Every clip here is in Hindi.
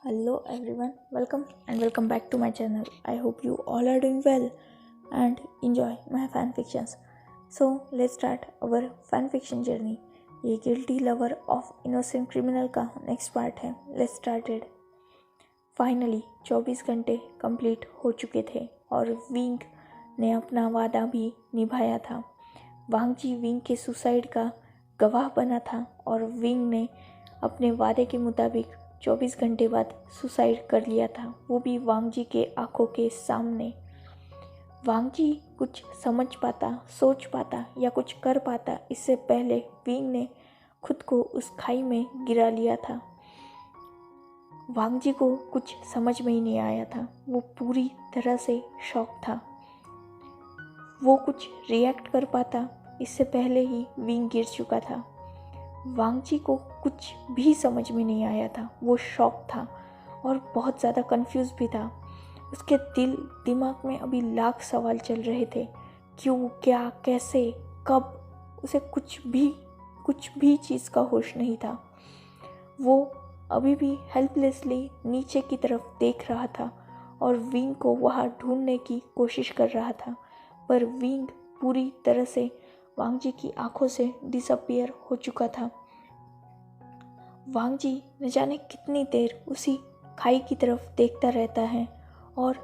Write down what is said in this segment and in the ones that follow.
Hello everyone, welcome back to my channel. I hope you all are doing well and enjoy my fan fictions. So let's start our fan fiction journey. ये guilty lover of innocent criminal का नेक्स्ट पार्ट है. Let's started. फाइनली 24 घंटे कंप्लीट हो चुके थे और विंग ने अपना वादा भी निभाया था. वांगजी विंग के सुसाइड का गवाह बना था और विंग ने अपने वादे के मुताबिक 24 घंटे बाद सुसाइड कर लिया था, वो भी वांगजी के आंखों के सामने. वांगजी कुछ समझ पाता, सोच पाता या कुछ कर पाता इससे पहले विंग ने खुद को उस खाई में गिरा लिया था. वांगजी को कुछ समझ में ही नहीं आया था. वो पूरी तरह से शॉक था. वो कुछ रिएक्ट कर पाता इससे पहले ही विंग गिर चुका था. वांगजी को कुछ भी समझ में नहीं आया था. वो शॉक था और बहुत ज़्यादा कंफ्यूज भी था. उसके दिमाग में अभी लाख सवाल चल रहे थे. क्यों, क्या, कैसे, कब. उसे कुछ भी चीज़ का होश नहीं था. वो अभी भी हेल्पलेसली नीचे की तरफ देख रहा था और विंग को वहाँ ढूंढने की कोशिश कर रहा था, पर विंग पूरी तरह से वांगजी की आंखों से डिसअपियर हो चुका था. वांगजी न जाने कितनी देर उसी खाई की तरफ देखता रहता है और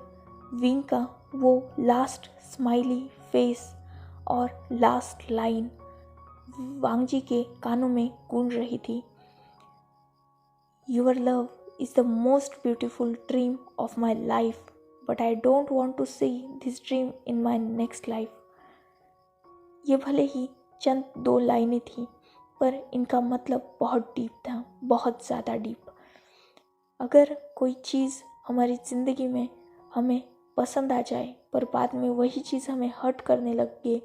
विंग का वो लास्ट स्माइली फेस और लास्ट लाइन वांगजी के कानों में गूंज रही थी. Your love is the most beautiful dream of my life, but I don't want to see this dream in my next life. ये भले ही चंद 2 लाइनें थी, पर इनका मतलब बहुत डीप था, बहुत ज़्यादा डीप. अगर कोई चीज़ हमारी ज़िंदगी में हमें पसंद आ जाए पर बाद में वही चीज़ हमें हर्ट करने लगे,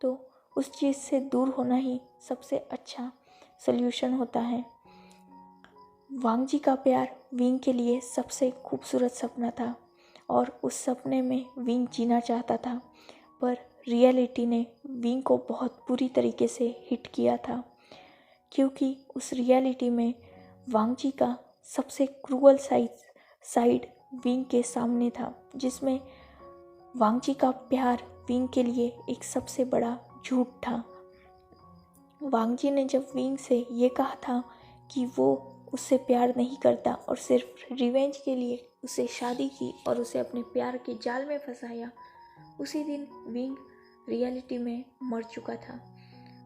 तो उस चीज़ से दूर होना ही सबसे अच्छा सल्यूशन होता है. वांगजी का प्यार विंग के लिए सबसे खूबसूरत सपना था और उस सपने में विंग जीना चाहता था, पर रियलिटी ने विंग को बहुत बुरी तरीके से हिट किया था, क्योंकि उस रियलिटी में वांगजी का सबसे क्रूअल साइड विंग के सामने था, जिसमें वांगजी का प्यार विंग के लिए एक सबसे बड़ा झूठ था. वांगजी ने जब विंग से ये कहा था कि वो उससे प्यार नहीं करता और सिर्फ रिवेंज के लिए उससे शादी की और उसे अपने प्यार के जाल में फंसाया, उसी दिन विंग रियलिटी में मर चुका था.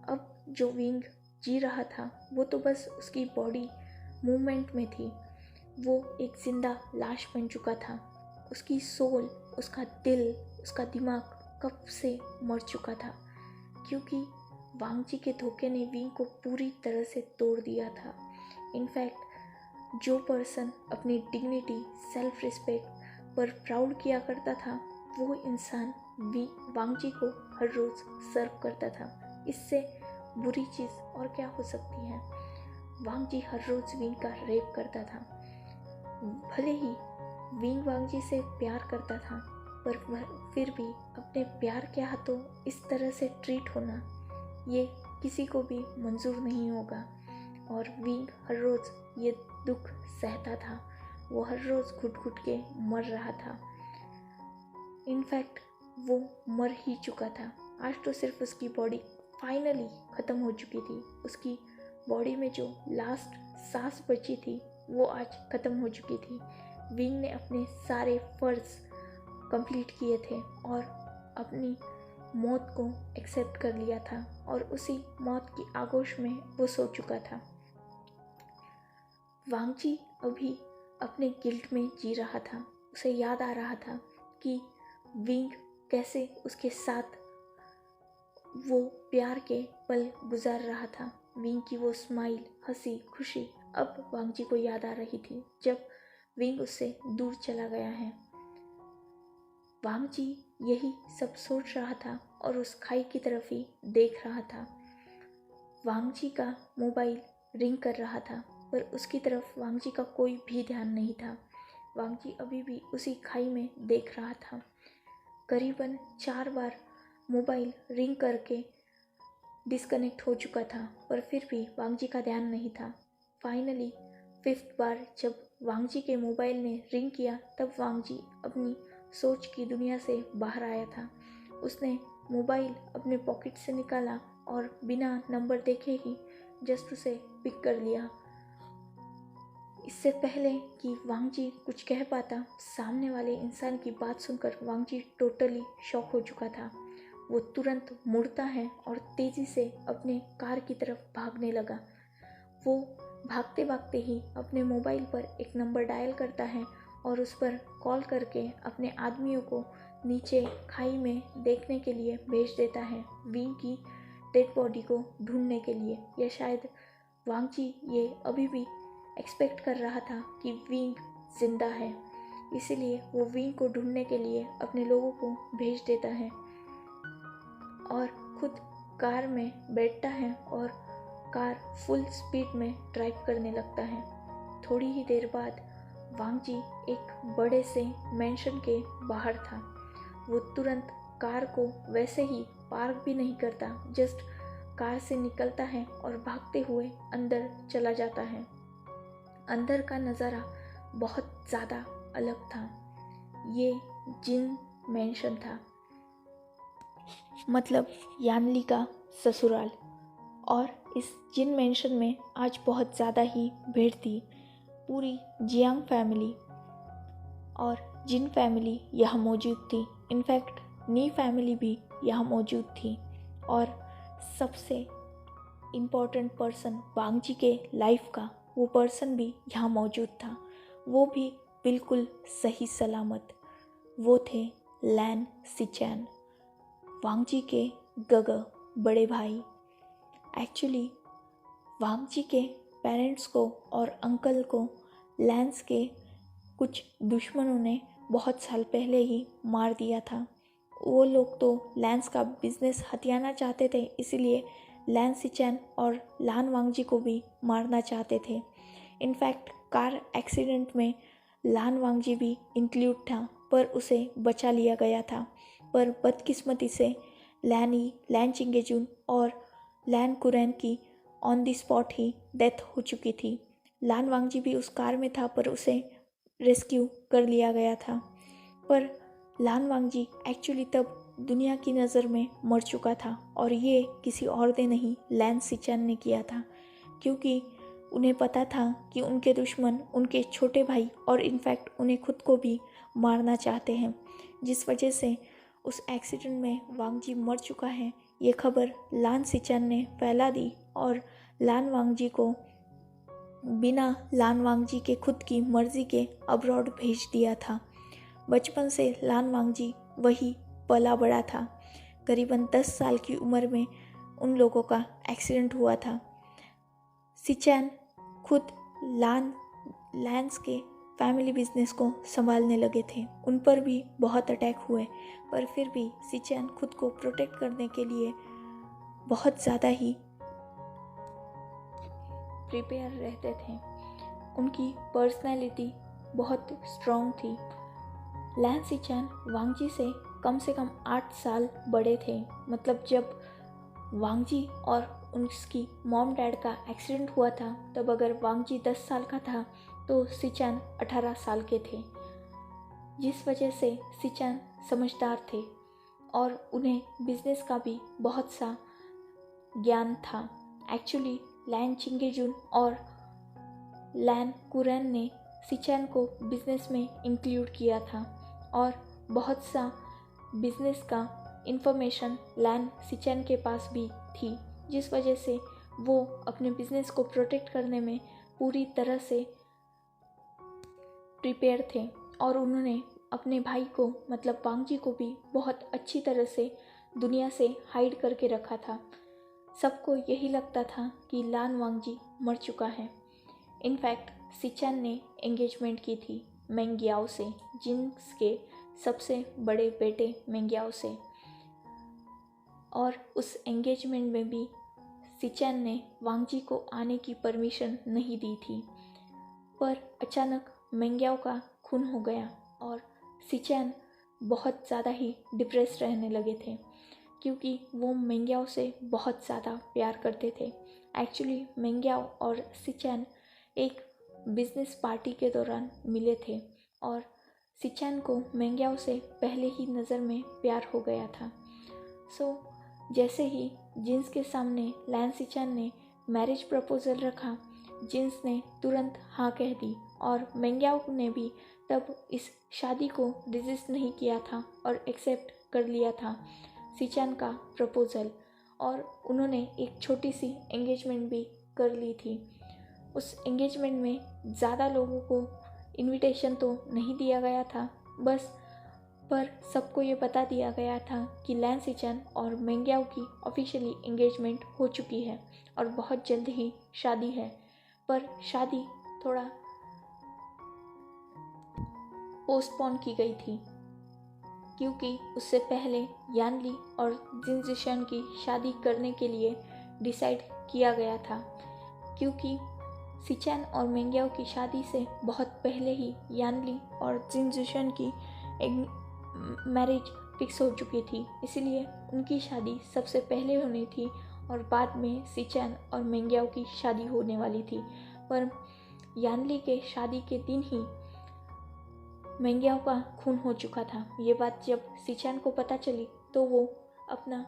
अब जो विंग जी रहा था वो तो बस उसकी बॉडी मूवमेंट में थी. वो एक जिंदा लाश बन चुका था. उसकी सोल, उसका दिल, उसका दिमाग कब से मर चुका था, क्योंकि वांगजी के धोखे ने विंग को पूरी तरह से तोड़ दिया था. इनफैक्ट जो पर्सन अपनी डिग्निटी, सेल्फ रिस्पेक्ट पर प्राउड किया करता था, वो इंसान वांगजी को हर रोज़ सर्व करता था. इससे बुरी चीज़ और क्या हो सकती है. वांगजी हर रोज़ विंग का रेप करता था. भले ही विंग वांगजी से प्यार करता था, पर फिर भी अपने प्यार के हाथों इस तरह से ट्रीट होना, ये किसी को भी मंजूर नहीं होगा. और विंग हर रोज़ ये दुख सहता था. वो हर रोज़ घुट के मर रहा था. इनफैक्ट वो मर ही चुका था. आज तो सिर्फ उसकी बॉडी फाइनली ख़त्म हो चुकी थी. उसकी बॉडी में जो लास्ट सांस बची थी वो आज ख़त्म हो चुकी थी. विंग ने अपने सारे फ़र्ज कंप्लीट किए थे और अपनी मौत को एक्सेप्ट कर लिया था और उसी मौत की आगोश में वो सो चुका था. वांगजी अभी अपने गिल्ट में जी रहा था. उसे याद आ रहा था कि विंग कैसे उसके साथ वो प्यार के पल गुजार रहा था. विंग की वो स्माइल, हंसी, खुशी अब वांगजी को याद आ रही थी जब विंग उससे दूर चला गया है. वांगजी यही सब सोच रहा था और उस खाई की तरफ ही देख रहा था. वांगजी का मोबाइल रिंग कर रहा था, पर उसकी तरफ वांगजी का कोई भी ध्यान नहीं था. वांगजी अभी भी उसी खाई में देख रहा था. करीबन 4 बार मोबाइल रिंग करके डिस्कनेक्ट हो चुका था, पर फिर भी वांगजी का ध्यान नहीं था. फाइनली 5th बार जब वांगजी के मोबाइल ने रिंग किया तब वांगजी अपनी सोच की दुनिया से बाहर आया था। उसने मोबाइल अपने पॉकेट से निकाला और बिना नंबर देखे ही जस्ट उसे पिक कर लिया। इससे पहले कि वांगजी कुछ कह पाता, सामने वाले इंसान की बात सुनकर वांगजी टोटली शॉक हो चुका था। वो तुरंत मुड़ता है और तेज़ी से अपने कार की तरफ भागने लगा। वो भागते भागते ही अपने मोबाइल पर एक नंबर डायल करता है और उस पर कॉल करके अपने आदमियों को नीचे खाई में देखने के लिए भेज देता है, विंग की डेड बॉडी को ढूंढने के लिए। या शायद वांगजी ये अभी भी एक्सपेक्ट कर रहा था कि विंग जिंदा है, इसीलिए वो विंग को ढूंढने के लिए अपने लोगों को भेज देता है और खुद कार में बैठता है और कार फुल स्पीड में ड्राइव करने लगता है। थोड़ी ही देर बाद वांगजी एक बड़े से मैंशन के बाहर था। वो तुरंत कार को वैसे ही पार्क भी नहीं करता, जस्ट कार से निकलता है और भागते हुए अंदर चला जाता है। अंदर का नज़ारा बहुत ज़्यादा अलग था। ये जिन मैंशन था, मतलब यानली का ससुराल। और इस जिन मैंशन में आज बहुत ज़्यादा ही भीड़ थी। पूरी जियांग फैमिली और जिन फैमिली यहाँ मौजूद थी। इनफैक्ट नी फैमिली भी यहाँ मौजूद थी। और सबसे इम्पोर्टेंट पर्सन वांगजी के लाइफ का वो पर्सन भी यहाँ मौजूद था। वो भी बिल्कुल सही सलामत। वो थे लैन सिचैन, वांगजी के गगे बड़े भाई। एक्चुअली वांगजी के पेरेंट्स को और अंकल को लैंस के कुछ दुश्मनों ने बहुत साल पहले ही मार दिया था। वो लोग तो लैंस का बिजनेस हथियाना चाहते थे, इसीलिए लैन सिचैन और लान वांगजी को भी मारना चाहते थे। इनफैक्ट कार एक्सीडेंट में लान वांगजी भी इंक्लूड था, पर उसे बचा लिया गया था। पर बदकिस्मती से लैन चिंगेजुन और लैन कुरैन की on the spot he death हो चुकी थी। लान वांगजी भी उस कार में था, पर उसे रेस्क्यू कर लिया गया था। पर लान वांगजी एक्चुअली तब दुनिया की नज़र में मर चुका था और ये किसी और ने नहीं, लैन सिचैन ने किया था। क्योंकि उन्हें पता था कि उनके दुश्मन उनके छोटे भाई और इनफैक्ट उन्हें खुद को भी मारना चाहते हैं, जिस वजह से उस एक्सीडेंट में वांगजी मर चुका है ये खबर लान सिचैन ने फैला दी और लान वांगजी को बिना लान वांगजी के खुद की मर्जी के अब्रॉड भेज दिया था। बचपन से लान वांगजी वही पला बड़ा था। करीबन 10 साल की उम्र में उन लोगों का एक्सीडेंट हुआ था। सिचैन खुद लैंस के फैमिली बिजनेस को संभालने लगे थे। उन पर भी बहुत अटैक हुए, पर फिर भी सिचैन खुद को प्रोटेक्ट करने के लिए बहुत ज़्यादा ही प्रिपेयर रहते थे। उनकी पर्सनैलिटी बहुत स्ट्रॉन्ग थी। लैन सिचैन वांगजी से कम 8 साल बड़े थे। मतलब जब वांगजी और उसकी मॉम डैड का एक्सीडेंट हुआ था, तब अगर वांगजी 10 साल का था तो सिचैन 18 साल के थे, जिस वजह से सिचैन समझदार थे और उन्हें बिजनेस का भी बहुत सा ज्ञान था। एक्चुअली लैन चिंगेजुन और लैन कुरैन ने सिचैन को बिजनेस में इंक्लूड किया था और बहुत सा बिजनेस का इंफॉर्मेशन लैन सिचैन के पास भी थी, जिस वजह से वो अपने बिजनेस को प्रोटेक्ट करने में पूरी तरह से प्रिपेयर थे। और उन्होंने अपने भाई को मतलब वांगजी को भी बहुत अच्छी तरह से दुनिया से हाइड करके रखा था। सबको यही लगता था कि लान वांगजी मर चुका है। इनफैक्ट सिचैन ने एंगेजमेंट की थी मेंगियाओ से, जिनके सबसे बड़े बेटे मेंगियाओ से। और उस एंगेजमेंट में भी सिचैन ने वांगजी को आने की परमिशन नहीं दी थी। पर अचानक मेंगियाओ का खून हो गया और सिचैन बहुत ज़्यादा ही डिप्रेस रहने लगे थे, क्योंकि वो मेंगियाओ से बहुत ज़्यादा प्यार करते थे। एक्चुअली मेंगियाओ और सिचैन एक बिजनेस पार्टी के दौरान मिले थे और सिचैन को मेंग्याओ से पहले ही नज़र में प्यार हो गया था। जैसे ही जिन्स के सामने लैन सिचैन ने मैरिज प्रपोजल रखा, जिन्स ने तुरंत हाँ कह दी और मेंग्याओ ने भी तब इस शादी को रेजिस्ट नहीं किया था और एक्सेप्ट कर लिया था सिचैन का प्रपोजल, और उन्होंने एक छोटी सी एंगेजमेंट भी कर ली थी। उस एंगेजमेंट में ज़्यादा लोगों को इनविटेशन तो नहीं दिया गया था, पर सबको ये बता दिया गया था कि लैन सिचैन और मेंग्याओ की ऑफिशियली एंगेजमेंट हो चुकी है और बहुत जल्द ही शादी है। पर शादी थोड़ा पोस्टपोन की गई थी क्योंकि उससे पहले यानली और जिनजिशन की शादी करने के लिए डिसाइड किया गया था, क्योंकि सिचैन और मेंग्याओ की शादी से बहुत पहले ही यानली और जिनजिशन की मैरिज फिक्स हो चुकी थी। इसलिए उनकी शादी सबसे पहले होनी थी और बाद में सिचैन और मेंग्याओ की शादी होने वाली थी। पर यानली के शादी के दिन ही मेंग्याओ का खून हो चुका था। ये बात जब सिचैन को पता चली तो वो अपना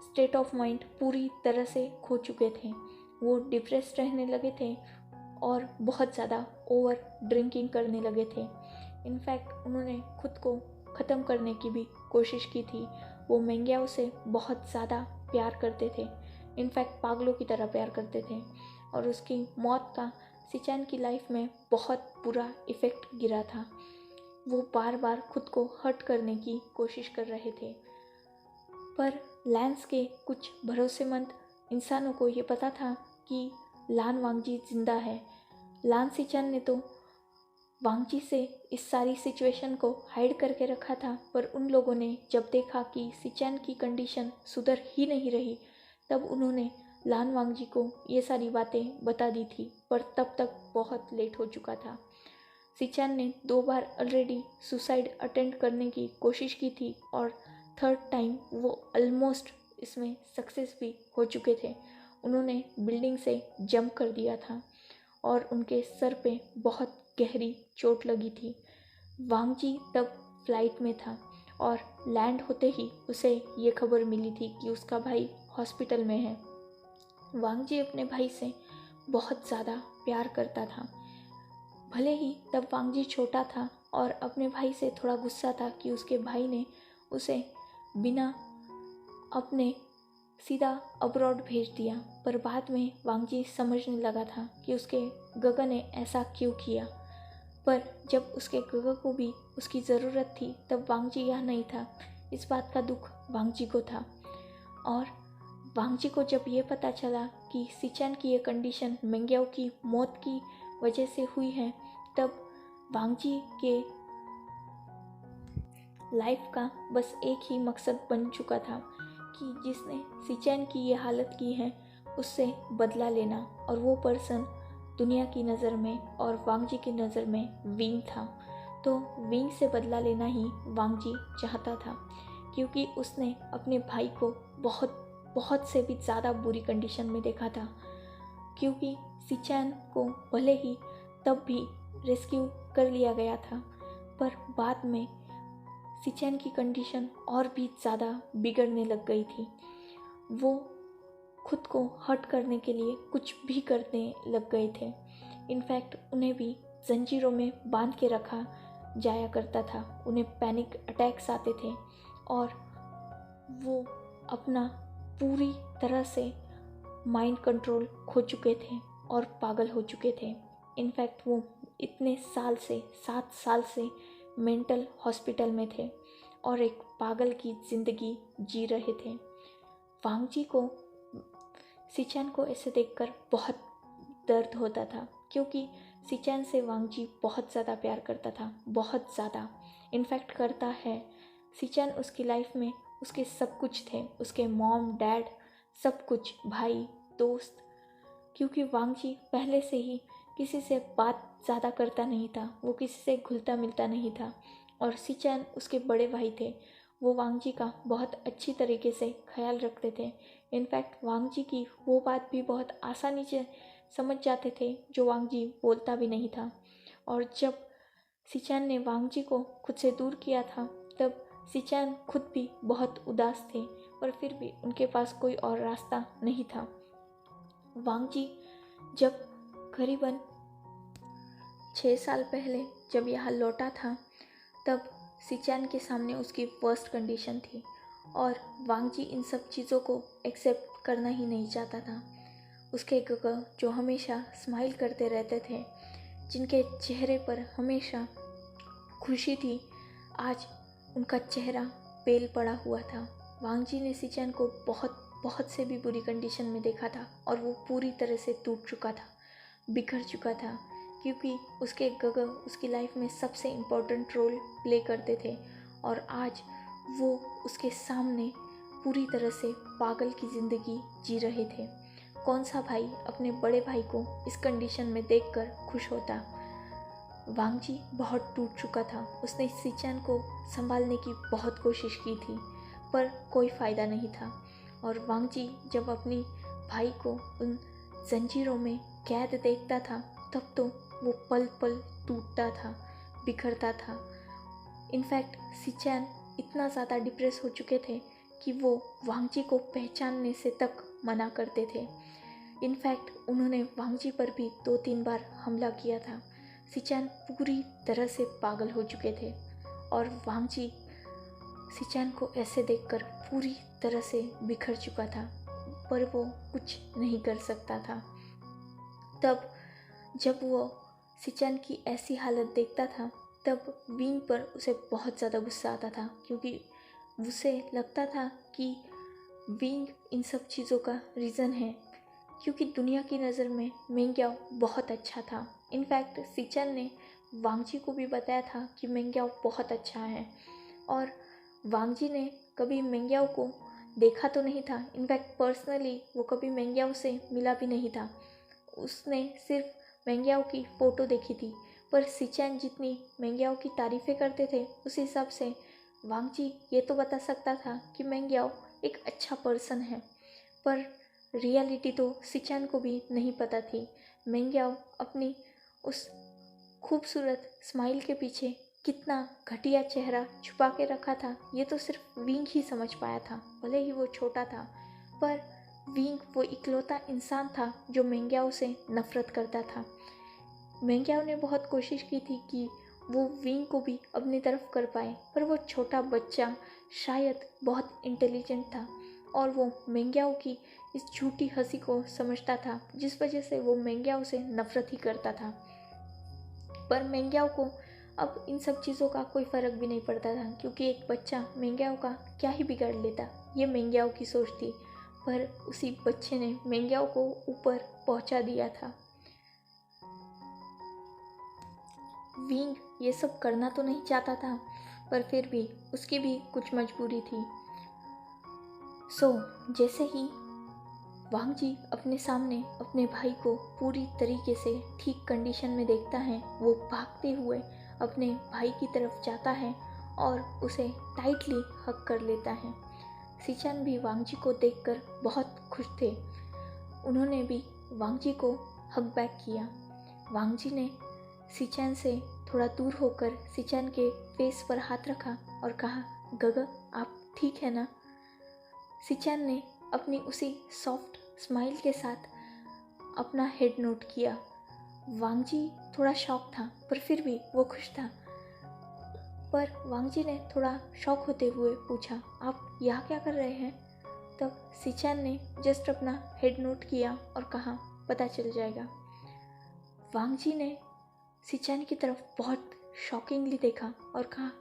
स्टेट ऑफ माइंड पूरी तरह से खो चुके थे। वो डिप्रेस्ड रहने लगे थे और बहुत ज़्यादा ओवर ड्रिंकिंग करने लगे थे। इनफैक्ट उन्होंने खुद को ख़त्म करने की भी कोशिश की थी। वो मेंग्याओ से बहुत ज़्यादा प्यार करते थे, इनफैक्ट पागलों की तरह प्यार करते थे, और उसकी मौत का सिचैन की लाइफ में बहुत बुरा इफ़ेक्ट गिरा था। वो बार बार खुद को हर्ट करने की कोशिश कर रहे थे। पर लैंस के कुछ भरोसेमंद इंसानों को ये पता था कि लान वांगजी जिंदा है। लान सिचैन ने तो वांगजी से इस सारी सिचुएशन को हाइड करके रखा था, पर उन लोगों ने जब देखा कि सिचैन की कंडीशन सुधर ही नहीं रही, तब उन्होंने लान वांगजी को ये सारी बातें बता दी थी, पर तब तक बहुत लेट हो चुका था। सिचैन ने 2 बार ऑलरेडी सुसाइड अटेम्प्ट करने की कोशिश की थी और थर्ड टाइम वो ऑलमोस्ट इसमें सक्सेस भी हो चुके थे। उन्होंने बिल्डिंग से जंप कर दिया था और उनके सर पे बहुत गहरी चोट लगी थी। वांगजी तब फ्लाइट में था और लैंड होते ही उसे ये खबर मिली थी कि उसका भाई हॉस्पिटल में है। वांगजी अपने भाई से बहुत ज़्यादा प्यार करता था। भले ही तब वांगजी छोटा था और अपने भाई से थोड़ा गुस्सा था कि उसके भाई ने उसे बिना अपने सीधा अब्रॉड भेज दिया, पर बाद में वांगजी समझने लगा था कि उसके गगा ने ऐसा क्यों किया। पर जब उसके गगा को भी उसकी ज़रूरत थी तब वांगजी यहाँ नहीं था। इस बात का दुख वांगजी को था, और वांगजी को जब ये पता चला कि सिचैन की ये कंडीशन मेंग्याओ की मौत की वजह से हुई है, तब वांगजी के लाइफ का बस एक ही मकसद बन चुका था कि जिसने सिचैन की ये हालत की है उससे बदला लेना, और वो पर्सन दुनिया की नज़र में और वांगजी की नज़र में विंग था। तो विंग से बदला लेना ही वांगजी चाहता था, क्योंकि उसने अपने भाई को बहुत से भी ज़्यादा बुरी कंडीशन में देखा था। क्योंकि सिचैन को भले ही तब भी रेस्क्यू कर लिया गया था, पर बाद में सिचैन की कंडीशन और भी ज़्यादा बिगड़ने लग गई थी। वो खुद को हर्ट करने के लिए कुछ भी करने लग गए थे। इनफैक्ट उन्हें भी जंजीरों में बांध के रखा जाया करता था। उन्हें पैनिक अटैक्स आते थे और वो अपना पूरी तरह से माइंड कंट्रोल खो चुके थे और पागल हो चुके थे। इनफैक्ट वो इतने साल से 7 साल से मेंटल हॉस्पिटल में थे और एक पागल की ज़िंदगी जी रहे थे। वांगजी को सिचैन को ऐसे देखकर बहुत दर्द होता था, क्योंकि सिचैन से वांगजी बहुत ज़्यादा प्यार करता था, बहुत ज़्यादा। इनफैक्ट करता है। सिचैन उसकी लाइफ में उसके सब कुछ थे, उसके मॉम डैड सब कुछ, भाई दोस्त, क्योंकि वांगजी पहले से ही किसी से बात ज़्यादा करता नहीं था, वो किसी से घुलता मिलता नहीं था, और सिचैन उसके बड़े भाई थे। वो वांगजी का बहुत अच्छी तरीके से ख्याल रखते थे। इनफैक्ट वांगजी की वो बात भी बहुत आसानी से समझ जाते थे जो वांगजी बोलता भी नहीं था। और जब सिचैन ने वांगजी को खुद से दूर किया था तब सिचैन खुद भी बहुत उदास थे, पर फिर भी उनके पास कोई और रास्ता नहीं था। वांगजी जब करीबन 6 साल पहले जब यहाँ लौटा था तब सिचैन के सामने उसकी वर्स्ट कंडीशन थी और वांगजी इन सब चीज़ों को एक्सेप्ट करना ही नहीं चाहता था। उसके गगा जो हमेशा स्माइल करते रहते थे, जिनके चेहरे पर हमेशा खुशी थी, आज उनका चेहरा पेल पड़ा हुआ था। वांगजी ने सिचैन को बहुत बहुत से भी बुरी कंडीशन में देखा था और वो पूरी तरह से टूट चुका था, बिखर चुका था, क्योंकि उसके गगा उसकी लाइफ में सबसे इम्पोर्टेंट रोल प्ले करते थे और आज वो उसके सामने पूरी तरह से पागल की ज़िंदगी जी रहे थे। कौन सा भाई अपने बड़े भाई को इस कंडीशन में देखकर खुश होता। वांगजी बहुत टूट चुका था। उसने सिचैन को संभालने की बहुत कोशिश की थी पर कोई फ़ायदा नहीं था और वांगजी जब अपनी भाई को उन जंजीरों में कैद देखता था तब तो वो पल पल टूटता था, बिखरता था। इनफैक्ट सिचैन इतना ज़्यादा डिप्रेस हो चुके थे कि वो वांगजी को पहचानने से तक मना करते थे। इनफैक्ट उन्होंने वांगजी पर भी 2-3 बार हमला किया था। सिचैन पूरी तरह से पागल हो चुके थे और वांगजी सिचैन को ऐसे देखकर पूरी तरह से बिखर चुका था, पर वो कुछ नहीं कर सकता था। तब जब वो सिचैन की ऐसी हालत देखता था तब विंग पर उसे बहुत ज़्यादा गुस्सा आता था, क्योंकि उसे लगता था कि विंग इन सब चीज़ों का रीज़न है, क्योंकि दुनिया की नज़र में मेंग्याओ बहुत अच्छा था। इनफैक्ट सिचैन ने वांगजी को भी बताया था कि मेंग्याओ बहुत अच्छा है और वांगजी ने कभी मेंग्याओ को देखा तो नहीं था। इनफैक्ट पर्सनली वो कभी मेंग्याओ से मिला भी नहीं था। उसने सिर्फ मेंग्याओ की फ़ोटो देखी थी, पर सिचैन जितनी मेंग्याओ की तारीफ़ें करते थे उस हिसाब से वांगजी ये तो बता सकता था कि मेंग्याओ एक अच्छा पर्सन है, पर रियलिटी तो सिचैन को भी नहीं पता थी। मेंग्याओ अपनी उस खूबसूरत स्माइल के पीछे कितना घटिया चेहरा छुपा के रखा था ये तो सिर्फ विंग ही समझ पाया था। भले ही वो छोटा था, पर विंग वो इकलौता इंसान था जो मेंग्याओ से नफ़रत करता था। मेंग्याओ ने बहुत कोशिश की थी कि वो विंग को भी अपनी तरफ कर पाए, पर वो छोटा बच्चा शायद बहुत इंटेलिजेंट था और वो मेंग्याओ की इस झूठी हंसी को समझता था, जिस वजह से वो मेंग्याओ से नफ़रत ही करता था। पर मेंग्याओ को अब इन सब चीज़ों का कोई फ़र्क भी नहीं पड़ता था, क्योंकि एक बच्चा मेंग्याओ का क्या ही बिगाड़ लेता, ये मेंग्याओ की सोच थी। पर उसी बच्चे ने मेंग्याओ को ऊपर पहुंचा दिया था। विंग ये सब करना तो नहीं चाहता था, पर फिर भी उसकी भी कुछ मजबूरी थी। जैसे ही वांगजी अपने सामने अपने भाई को पूरी तरीके से ठीक कंडीशन में देखता है, वो भागते हुए अपने भाई की तरफ जाता है और उसे टाइटली हग कर लेता है। सिचैन भी वांगजी को देखकर बहुत खुश थे। उन्होंने भी वांगजी को हग बैक किया। वांगजी ने सिचैन से थोड़ा दूर होकर सिचैन के फेस पर हाथ रखा और कहा, गगा आप ठीक है ना? सिचैन ने अपनी उसी सॉफ्ट स्माइल के साथ अपना हेड नोट किया। वांगजी थोड़ा शॉक था, पर फिर भी वो खुश था। पर वांगजी ने थोड़ा शॉक होते हुए पूछा, आप यहाँ क्या कर रहे हैं? तब सिचैन ने जस्ट अपना हेड नोट किया और कहा, पता चल जाएगा। वांगजी ने सिचैन की तरफ बहुत शॉकिंगली देखा और कहा,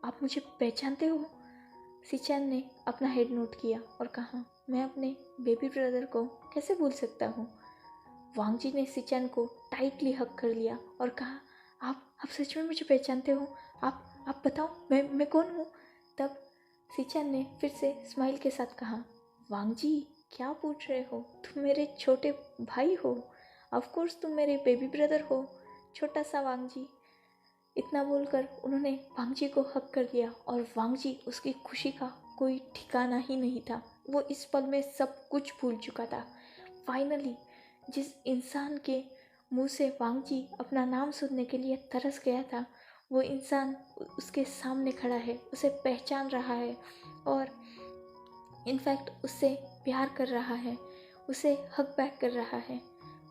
आप मुझे पहचानते हो? सिचैन ने अपना हेड नोट किया और कहा, मैं अपने बेबी ब्रदर को कैसे भूल सकता हूँ। वांगजी ने सिचैन को टाइटली हग कर लिया और कहा, आप सच में मुझे पहचानते हो? आप बताओ मैं कौन हूँ? तब सिचैन ने फिर से स्माइल के साथ कहा, वांगजी क्या पूछ रहे हो? तुम मेरे छोटे भाई हो। ऑफ कोर्स तुम मेरे बेबी ब्रदर हो, छोटा सा वांगजी। इतना बोलकर उन्होंने वांगजी को हग कर लिया और वांगजी उसकी खुशी का कोई ठिकाना ही नहीं था। वो इस पल में सब कुछ भूल चुका था। फाइनली जिस इंसान के मुंह से वांगजी अपना नाम सुनने के लिए तरस गया था, वो इंसान उसके सामने खड़ा है, उसे पहचान रहा है और इनफैक्ट उससे प्यार कर रहा है, उसे हग बैक कर रहा है।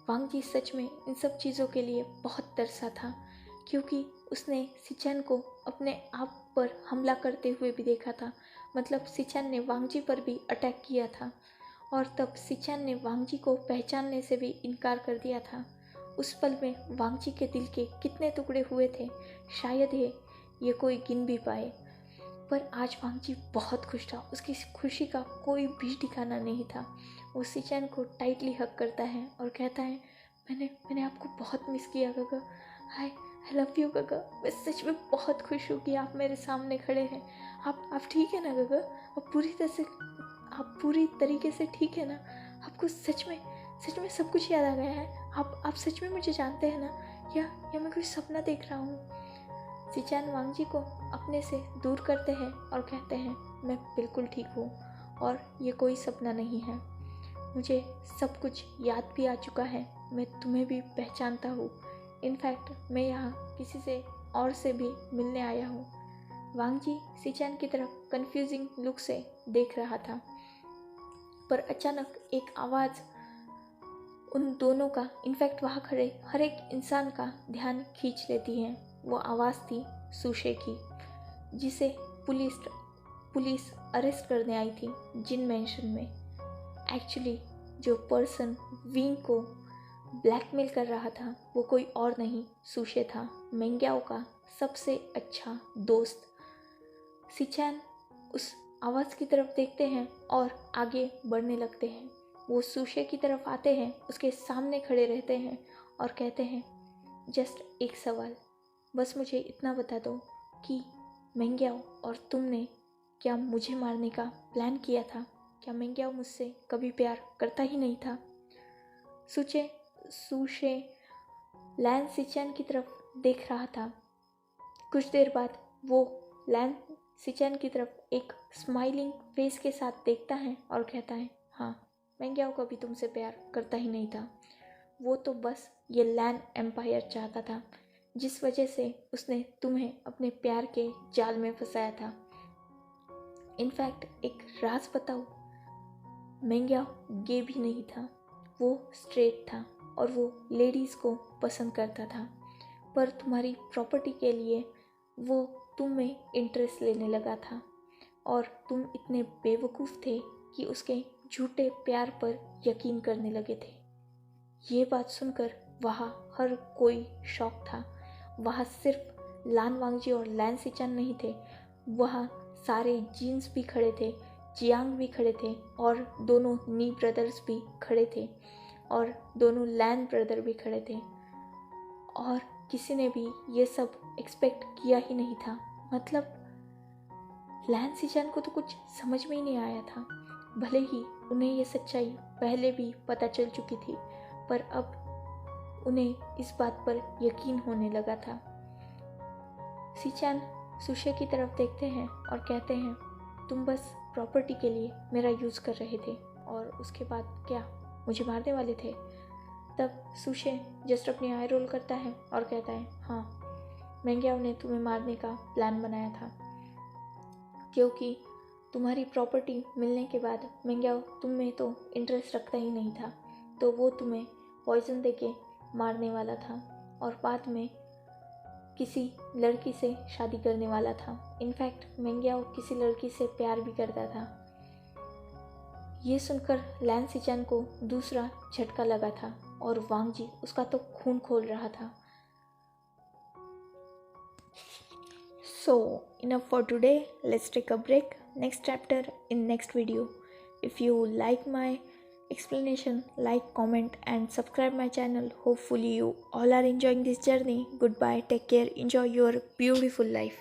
वांगजी सच में इन सब चीज़ों के लिए बहुत तरसा था, क्योंकि उसने सिचेन को अपने आप पर हमला करते हुए भी देखा था। मतलब सिचेन ने वांगजी पर भी अटैक किया था और तब सिचेन ने वांगजी को पहचानने से भी इनकार कर दिया था। उस पल में वांगजी के दिल के कितने टुकड़े हुए थे, शायद ये कोई गिन भी पाए। पर आज वांगजी बहुत खुश था, उसकी खुशी का कोई भी ठिकाना नहीं था। वो सिचेन को टाइटली हग करता है और कहता है, मैंने आपको बहुत मिस किया गगा। आई लव यू गगा। मैं सच में बहुत खुश हूँ कि आप मेरे सामने खड़े हैं। आप ठीक है ना गगा? आप पूरी तरीके से ठीक है ना? आपको सच में सब कुछ याद आ गया है? आप सच में मुझे जानते हैं ना, या मैं कोई सपना देख रहा हूँ? सिचेन वांगजी को अपने से दूर करते हैं और कहते हैं, मैं बिल्कुल ठीक हूँ और ये कोई सपना नहीं है। मुझे सब कुछ याद भी आ चुका है, मैं तुम्हें भी पहचानता हूँ। इनफैक्ट मैं यहाँ किसी से और से भी मिलने आया हूँ। वांगजी सिचेन की तरफ कंफ्यूजिंग लुक से देख रहा था, पर अचानक एक आवाज़ उन दोनों का, इनफैक्ट वहाँ खड़े हर एक इंसान का ध्यान खींच लेती है। वो आवाज़ थी सुशे की, जिसे पुलिस अरेस्ट करने आई थी जिन मैंशन में। एक्चुअली जो पर्सन विंग को ब्लैकमेल कर रहा था वो कोई और नहीं, सुशे था, मेंग्याओ का सबसे अच्छा दोस्त। सिचेन उस आवाज़ की तरफ देखते हैं और आगे बढ़ने लगते हैं। वो सुशे की तरफ आते हैं, उसके सामने खड़े रहते हैं और कहते हैं, जस्ट एक सवाल, बस मुझे इतना बता दो कि मेंग्याओ और तुमने क्या मुझे मारने का प्लान किया था? क्या मेंग्याओ मुझसे कभी प्यार करता ही नहीं था? सुशे लैन सिचेन की तरफ देख रहा था। कुछ देर बाद वो लैन सिचेन की तरफ एक स्माइलिंग फेस के साथ देखता है और कहता है, हाँ, मेंग्याओ कभी तुमसे प्यार करता ही नहीं था। वो तो बस ये लैन एम्पायर चाहता था, जिस वजह से उसने तुम्हें अपने प्यार के जाल में फंसाया था। इनफैक्ट एक राज बताओ, मेंग्याओ गे भी नहीं था, वो स्ट्रेट था और वो लेडीज़ को पसंद करता था। पर तुम्हारी प्रॉपर्टी के लिए वो तुम में इंटरेस्ट लेने लगा था और तुम इतने बेवकूफ़ थे कि उसके झूठे प्यार पर यकीन करने लगे थे। ये बात सुनकर वहाँ हर कोई शॉक था। वहाँ सिर्फ लान वांगजी और लैन सिचेन नहीं थे, वहाँ सारे जीन्स भी खड़े थे, जियांग भी खड़े थे और दोनों नी ब्रदर्स भी खड़े थे और दोनों लैन ब्रदर भी खड़े थे। और किसी ने भी ये सब एक्सपेक्ट किया ही नहीं था। मतलब लैन सिचेन को तो कुछ समझ में ही नहीं आया था। भले ही उन्हें ये सच्चाई पहले भी पता चल चुकी थी, पर अब उन्हें इस बात पर यकीन होने लगा था। सिचेन सुशे की तरफ देखते हैं और कहते हैं, तुम बस प्रॉपर्टी के लिए मेरा यूज़ कर रहे थे और उसके बाद क्या मुझे मारने वाले थे? तब सुशे जस्ट अपनी आई रोल करता है और कहता है, हाँ, मेंग्याओ ने तुम्हें मारने का प्लान बनाया था, क्योंकि तुम्हारी प्रॉपर्टी मिलने के बाद मेंग्याओ तुम में तो इंटरेस्ट रखता ही नहीं था, तो वो तुम्हें पॉइजन देके मारने वाला था और बाद में किसी लड़की से शादी करने वाला था। इनफैक्ट मेंग्याओ किसी लड़की से प्यार भी करता था। ये सुनकर लैन सिचेन को दूसरा झटका लगा था और वांगजी उसका तो खून खोल रहा था। So enough for today. Let's take a break. Next chapter in next video. If you like my explanation, like, comment and subscribe my channel. Hopefully you all are enjoying this journey. Goodbye. Take care. Enjoy your beautiful life.